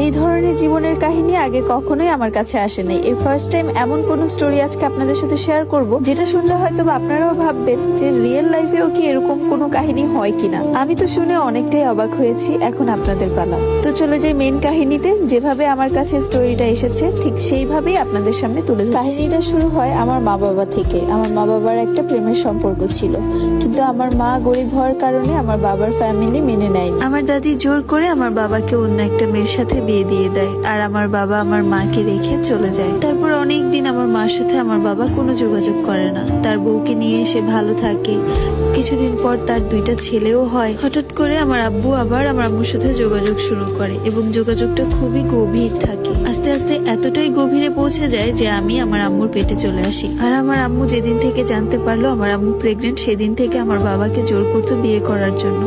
এই ধরনের জীবনের কাহিনী আগে কখনোই আমার কাছে আসে নাই। এই ফার্স্ট টাইম এমন কোন স্টোরি আজকে আপনাদের সাথে শেয়ার করব, যেটা শুনলে হয়তো আপনারাও ভাববেন যে রিয়েল লাইফেও কি এরকম কোনো কাহিনী হয় কিনা। আমি তো শুনে অনেকটাই অবাক হয়েছি। এখন আপনাদের পালা। তো চলে যাই মেইন কাহিনীতে। যেভাবে আমার কাছে স্টোরিটা এসেছে ঠিক সেইভাবেই আপনাদের সামনে তুলে ধরছি। কাহিনীটা শুরু হয় আমার মা বাবা থেকে। আমার মা বাবার একটা প্রেমের সম্পর্ক ছিল, কিন্তু আমার মা গরিব হওয়ার কারণে আমার বাবার ফ্যামিলি মেনে নেয়নি। আমার দাদি জোর করে আমার বাবাকে অন্য একটা মেয়ের সাথে বিয়ে দিয়ে দেয়, আর আমার বাবা আমার মাকে রেখে চলে যায়। তারপর অনেক দিন আমার মার সাথে আমার বাবা কোনো যোগাযোগ করে না। তার বউকে নিয়ে সে ভালো থাকে। কিছুদিন পর তার 2টা ছেলেও হয়। হঠাৎ করে আমার আব্বু আবার আমার আম্মুর সাথে যোগাযোগ শুরু করে এবং যোগাযোগটা খুবই গভীর থাকে। আস্তে আস্তে এতটাই গভীরে পৌঁছে যায় যে আমি আমার আম্মুর পেটে চলে আসি। আর আমার আম্মু যেদিন থেকে জানতে পারলো আমার আম্মু প্রেগনেন্ট, সেদিন থেকে আমার বাবাকে জোর করতো বিয়ে করার জন্য।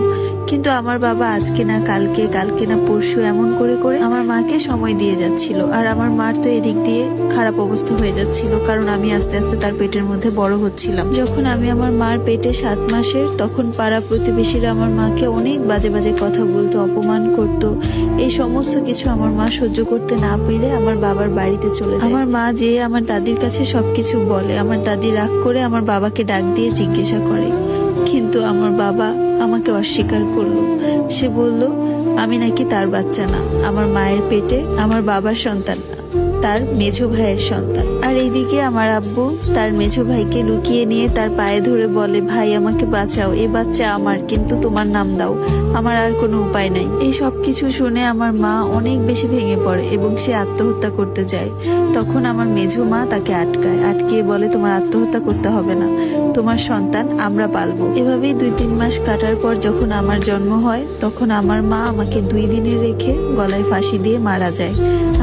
কিন্তু আমার বাবা আজকে না কালকে, কালকে না পরশু এমন করে করে আমার মাকে সময় দিয়ে যাচ্ছিল। আর আমার মার তো এদিক দিয়ে খারাপ অবস্থা হয়ে যাচ্ছিল, কারণ আমি আস্তে আস্তে তার পেটের মধ্যে বড় হচ্ছিলাম। যখন আমি আমার মার পেটে 7 মাসের, তখন পাড়া প্রতিবেশীরা আমার মাকে অনেক বাজে বাজে কথা বলতো, অপমান করত। এই সমস্ত কিছু আমার মা সহ্য করতে না পেরে আমার বাবার বাড়িতে চলে যায়। আমার মা যে আমার দাদির কাছে সবকিছু বলে। আমার দাদি রাগ করে আমার বাবাকে ডাক দিয়ে জিজ্ঞাসা করে, কিন্তু আমার বাবা আমাকে অস্বীকার করলো। সে বলল আমি নাকি তার বাচ্চা না, আমার মায়ের পেটে আমার বাবার সন্তান না, তার মেঝো ভাইয়ের সন্তান। আর এইদিকে আমার আব্বু তার মেঝো ভাইকে লুকিয়ে নিয়ে তার পায়ে ধরে বলে, ভাই আমাকে বাঁচাও, এই বাচ্চা আমার, কিন্তু তোমার নাম দাও, আমার আর কোনো উপায় নাই। এই সব কিছু শুনে আমার মা অনেক বেশি ভেঙে পড়ে এবং সে আত্মহত্যা করতে যায়। তখন আমার মেঝো মা তাকে আটকিয়ে বলে, তোমার আত্মহত্যা করতে হবে না, তোমার সন্তান আমরা পালবো। এভাবেই 2-3 মাস কাটার পর যখন আমার জন্ম হয়, তখন আমার মা আমাকে 2 দিনে রেখে গলায় ফাঁসি দিয়ে মারা যায়।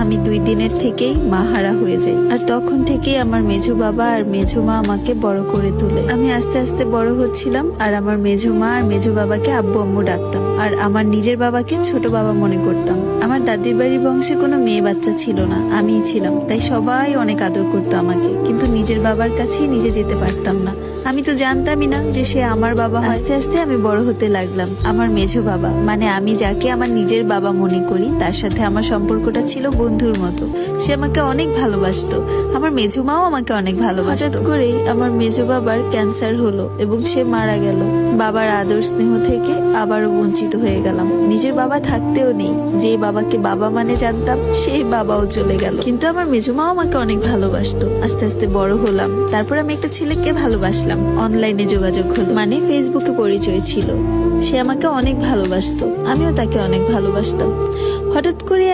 আমি 2 দিনের থেকেই মাহারা হয়ে যাই। আর তখন থেকেই আমার মেঝো বাবা আর মেঝো মা আমাকে বড় করে তোলে। আমি আস্তে আস্তে বড় হচ্ছিলাম, আর আমার মেঝো মা আর মেঝো বাবাকে আব্বু আম্মু ডাকতাম, আর আমার নিজের বাবাকে ছোট বাবা মনে করতাম। আমার দাদির বাড়ির বংশে কোনো মেয়ে বাচ্চা ছিল না, আমিই ছিলাম। তাই সবাই অনেক আদর করতো আমাকে, কিন্তু নিজের বাবার কাছেই নিজে যেতে পারতাম না। আমি তো জানতামই না যে সে আমার বাবা। আস্তে আস্তে আমি বড় হতে লাগলাম। আমার মেঝো বাবা, মানে আমি যাকে আমার নিজের বাবা মনে করি, তার সাথে আমার সম্পর্কটা ছিল বন্ধুর মতো। সে আমাকে অনেক ভালোবাসতো। আমার মেঝো মাও আমাকে অনেক ভালোবাসতো। হঠাৎ করেই আমার মেঝো বাবার ক্যান্সার হলো এবং সে মারা গেল। বাবার আদর স্নেহ থেকে আবারও বঞ্চিত হয়ে গেলাম। নিজের বাবা থাকতেও নেই। যে বাবাকে বাবা মানে জানতাম, সেই বাবাও চলে গেল। কিন্তু আমার মেঝো মাও আমাকে অনেক ভালোবাসতো। আস্তে আস্তে বড় হলাম। তারপর আমি একটা ছেলেকে ভালোবাসলাম। অনলাইনে যোগাযোগ হলো, মানে ফেসবুকে পরিচয় ছিল। সে আমাকে অনেক ভালোবাসতো, আমিও তাকে অনেক ভালোবাসতাম। হঠাৎ করে